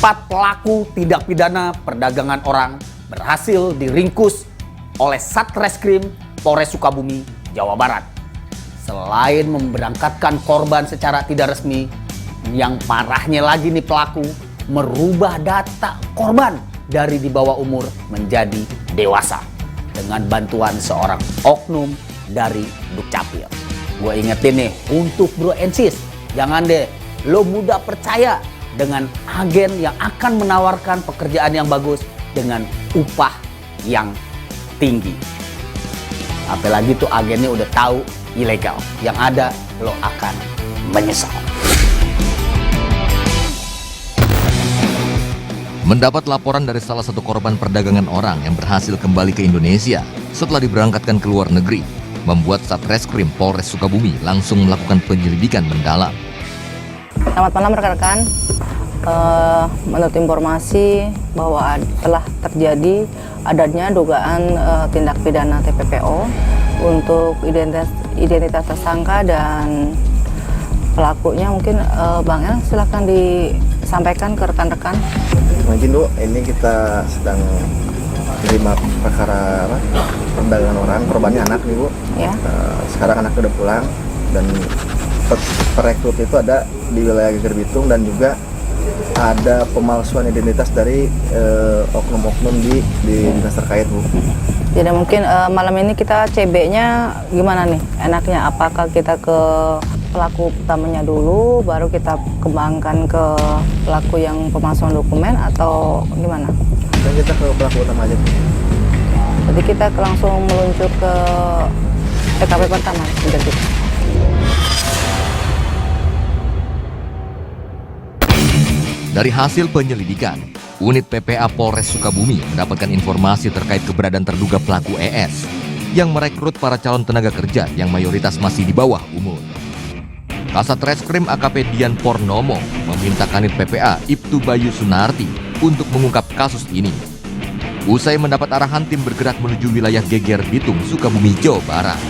4 pelaku tindak pidana perdagangan orang berhasil diringkus oleh Satreskrim Polres Sukabumi, Jawa Barat. Selain memberangkatkan korban secara tidak resmi, yang parahnya lagi nih pelaku merubah data korban dari di bawah umur menjadi dewasa dengan bantuan seorang oknum dari Dukcapil. Gue ingetin nih untuk bro and sis, jangan deh lo mudah percaya dengan agen yang akan menawarkan pekerjaan yang bagus dengan upah yang tinggi. Apalagi tuh agennya udah tahu ilegal, yang ada lo akan menyesal. Mendapat laporan dari salah satu korban perdagangan orang yang berhasil kembali ke Indonesia setelah diberangkatkan ke luar negeri, membuat Satreskrim Polres Sukabumi langsung melakukan penyelidikan mendalam. Selamat malam rekan-rekan. Menurut informasi bahwa telah terjadi adanya dugaan tindak pidana TPPO untuk identitas tersangka dan pelakunya, mungkin Bang El silahkan disampaikan ke rekan-rekan. Mungkin Bu, ini kita sedang terima perkara perdagangan orang, korbannya anak nih Bu. Ya. Sekarang anaknya udah pulang dan perekrut itu ada di wilayah Geger Bitung dan juga ada pemalsuan identitas dari oknum-oknum di dinas terkait Bu. Jadi mungkin malam ini kita CB-nya gimana nih? Enaknya apakah kita ke pelaku utamanya dulu, baru kita kembangkan ke pelaku yang pemalsuan dokumen atau gimana? Dan kita ke pelaku utama aja Bu. Jadi kita langsung meluncur ke TKP pertama. Jadi. Dari hasil penyelidikan, unit PPA Polres Sukabumi mendapatkan informasi terkait keberadaan terduga pelaku ES yang merekrut para calon tenaga kerja yang mayoritas masih di bawah umur. Kasat Reskrim AKP Dian Pornomo meminta Kanit PPA Ibtu Bayu Sunarti untuk mengungkap kasus ini. Usai mendapat arahan, tim bergerak menuju wilayah Geger Bitung, Sukabumi, Jawa Barat.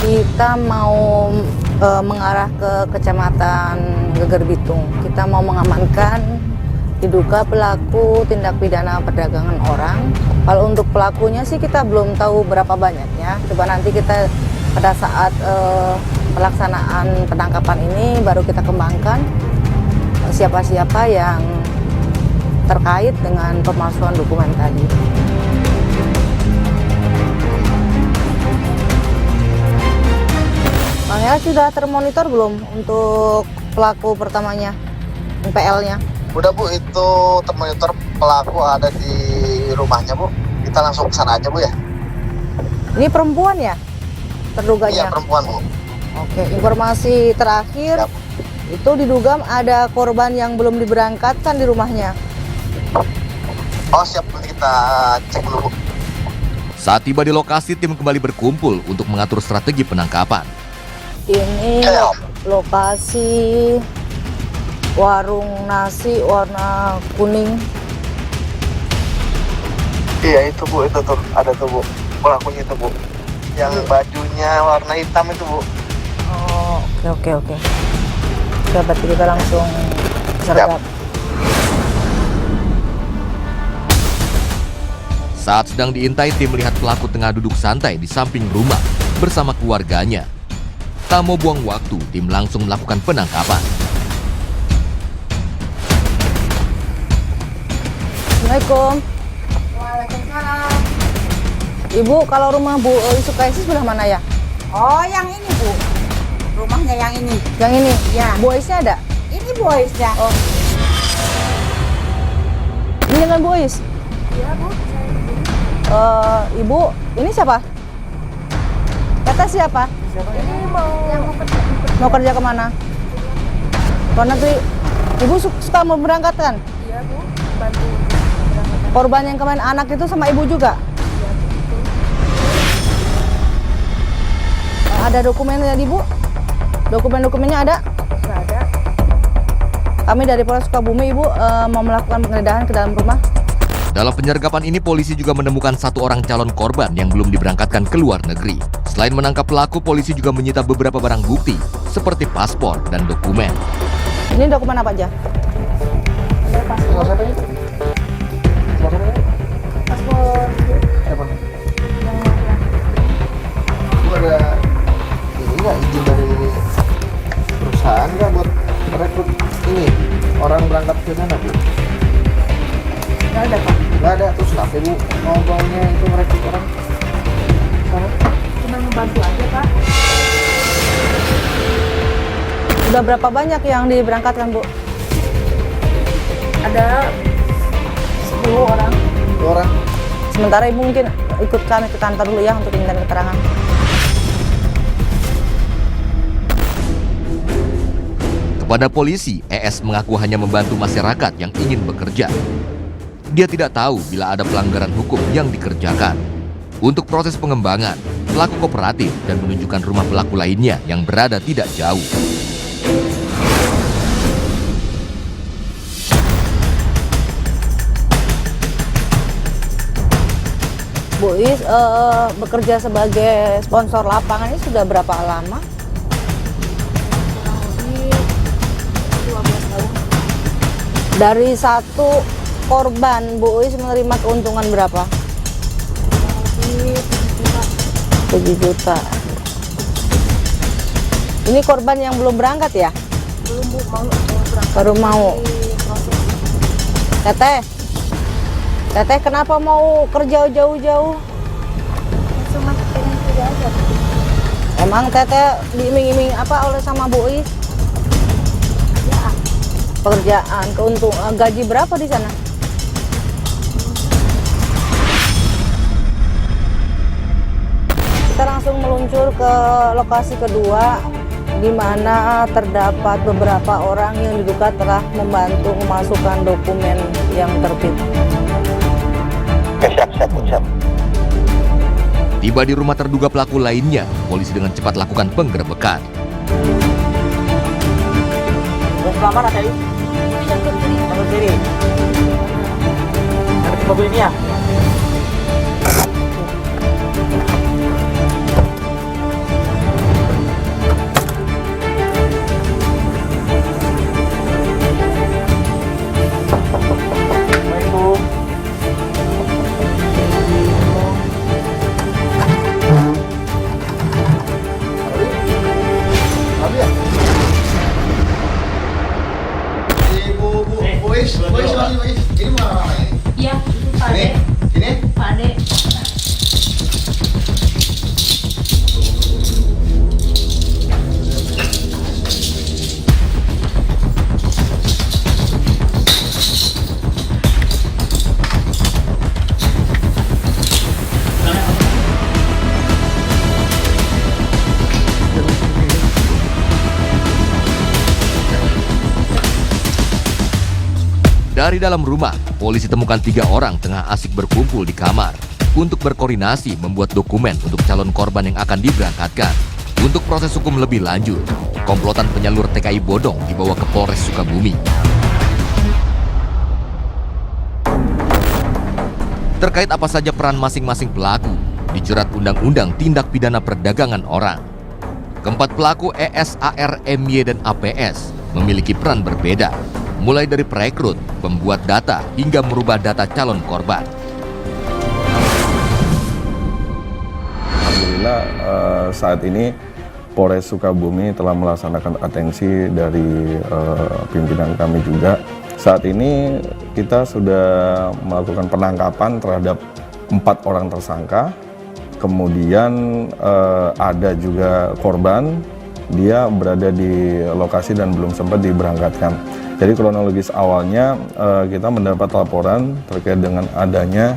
Kita mau mengarah ke Kecamatan Geger Bitung. Kita mau mengamankan diduga pelaku tindak pidana perdagangan orang. Kalau untuk pelakunya sih kita belum tahu berapa banyaknya. Coba nanti kita pada saat pelaksanaan penangkapan ini baru kita kembangkan siapa-siapa yang terkait dengan pemalsuan dokumen tadi. Bang El sudah termonitor belum untuk pelaku pertamanya, PL-nya? Udah Bu, itu termonitor pelaku ada di rumahnya Bu. Kita langsung ke sana aja Bu ya. Ini perempuan ya? Terduganya? Iya perempuan Bu. Oke, informasi terakhir Yap. itu diduga ada korban yang belum diberangkatkan di rumahnya. Oh siap, nanti kita cek dulu Bu. Saat Saat tiba di lokasi, tim kembali berkumpul untuk mengatur strategi penangkapan. Ini lokasi warung nasi warna kuning. Iya itu Bu, itu tuh ada tuh Bu, pelakunya itu Bu, yang bajunya warna hitam itu Bu. Oh, oke. Oke, berarti kita langsung sergap. Saat sedang diintai, tim melihat pelaku tengah duduk santai di samping rumah bersama keluarganya. Tak mau buang waktu, tim langsung melakukan penangkapan. Assalamualaikum. Waalaikumsalam. Ibu, kalau rumah Bu Sukaisi sebelah mana ya? Oh, yang ini Bu. Rumahnya yang ini. Yang ini? Ya. Boysnya ada? Ini boysnya. Oh. Ini dengan Boys? Iya Bu. Ibu, ini siapa? Kata siapa? Ini mau Mau kerja kemana? Luar negeri. Ibu suka mau berangkat kan? Iya Bu. Bantu. Korban yang kemarin anak itu sama ibu juga? Ada dokumennya di Bu? Dokumen-dokumennya ada? Nggak ada. Kami dari Polres Sukabumi, Ibu, mau melakukan penggeledahan ke dalam rumah. Dalam penyergapan ini, polisi juga menemukan satu orang calon korban yang belum diberangkatkan ke luar negeri. Setelah Selain menangkap pelaku, polisi juga menyita beberapa barang bukti seperti paspor dan dokumen. Ini dokumen apa aja? Bu, ada ini nggak izin dari perusahaan nggak buat rekrut ini orang berangkat ke sana, Bu? Nggak ada Pak. Nggak ada. Terus kenapa Bu ngobrolnya itu merekrut orang sana? Cuma membantu aja Pak. Sudah berapa banyak yang diberangkatkan, Bu? Ada 10 orang. 2 orang. Sementara Ibu mungkin ikut kami ke kantor dulu ya untuk diminta keterangan. Kepada polisi, ES mengaku hanya membantu masyarakat yang ingin bekerja. Dia tidak tahu bila ada pelanggaran hukum yang dikerjakan. Untuk proses pengembangan, pelaku kooperatif dan menunjukkan rumah pelaku lainnya yang berada tidak jauh. Bu Is bekerja sebagai sponsor lapangan ini sudah berapa lama? Kurang lebih 12 tahun. Dari satu korban, Bu Is menerima keuntungan berapa? Lebih 7 juta. Ini korban yang belum berangkat ya? belum Bu mau berangkat. Baru mau. Di proses. Teteh kenapa mau kerja jauh-jauh? Cuma pengen kerja aja. Emang Teteh diiming-iming apa oleh sama Bu Is? Ya, Pekerjaan, keuntungan, gaji berapa di sana? Kita langsung meluncur ke lokasi kedua, di mana terdapat beberapa orang yang diduga telah membantu memasukkan dokumen yang terbit. Siap. Tiba di rumah terduga pelaku lainnya, polisi dengan cepat lakukan penggerebekan. Mau ke mana tadi? Ke kiri. Ada di mobil ini ya? Assalamualaikum. Abi ya? Bu Is, ini mau apa ini? iya, itu Pak Ade. Ini? Pak Ade. Dari dalam rumah, polisi temukan 3 orang tengah asik berkumpul di kamar untuk berkoordinasi membuat dokumen untuk calon korban yang akan diberangkatkan. Untuk proses hukum lebih lanjut, komplotan penyalur TKI bodong dibawa ke Polres Sukabumi. Terkait apa saja peran masing-masing pelaku, dijerat Undang-Undang Tindak Pidana Perdagangan Orang. Keempat pelaku ES, AR, MY, dan APS memiliki peran berbeda, mulai dari perekrut, pembuat data, hingga merubah data calon korban. Alhamdulillah saat ini Polres Sukabumi telah melaksanakan atensi dari pimpinan kami juga. Saat ini kita sudah melakukan penangkapan terhadap 4 orang tersangka. Kemudian ada juga korban, dia berada di lokasi dan belum sempat diberangkatkan. Jadi kronologis awalnya kita mendapat laporan terkait dengan adanya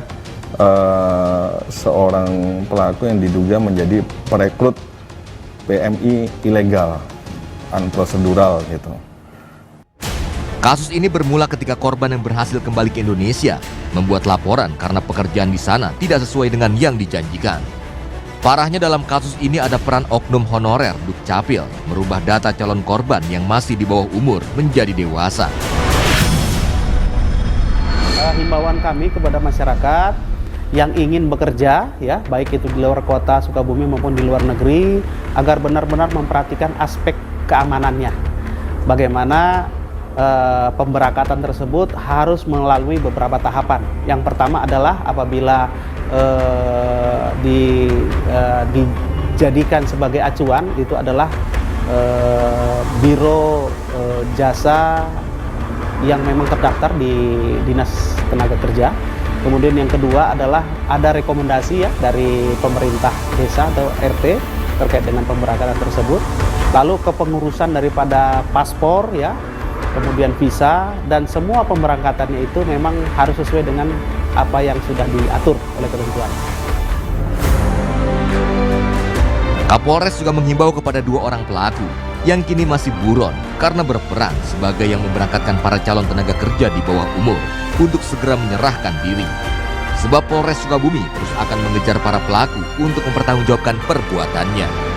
seorang pelaku yang diduga menjadi perekrut PMI ilegal, unprocedural gitu. Kasus ini bermula ketika korban yang berhasil kembali ke Indonesia membuat laporan karena pekerjaan di sana tidak sesuai dengan yang dijanjikan. Parahnya dalam kasus ini ada peran oknum honorer Dukcapil merubah data calon korban yang masih di bawah umur menjadi dewasa. Himbauan kami kepada masyarakat yang ingin bekerja, ya, baik itu di luar kota Sukabumi maupun di luar negeri, agar benar-benar memperhatikan aspek keamanannya. Bagaimana pemberangkatan tersebut harus melalui beberapa tahapan. Yang pertama adalah apabila dijadikan sebagai acuan, itu adalah biro jasa yang memang terdaftar di Dinas Tenaga Kerja. Kemudian yang kedua adalah ada rekomendasi ya dari pemerintah desa atau RT terkait dengan pemberangkatan tersebut. Lalu kepengurusan daripada paspor ya, kemudian visa, dan semua pemberangkatannya itu memang harus sesuai dengan apa yang sudah diatur oleh ketentuan. Kapolres juga menghimbau kepada 2 orang pelaku yang kini masih buron karena berperan sebagai yang memberangkatkan para calon tenaga kerja di bawah umur untuk segera menyerahkan diri. Sebab Polres Sukabumi terus akan mengejar para pelaku untuk mempertanggungjawabkan perbuatannya.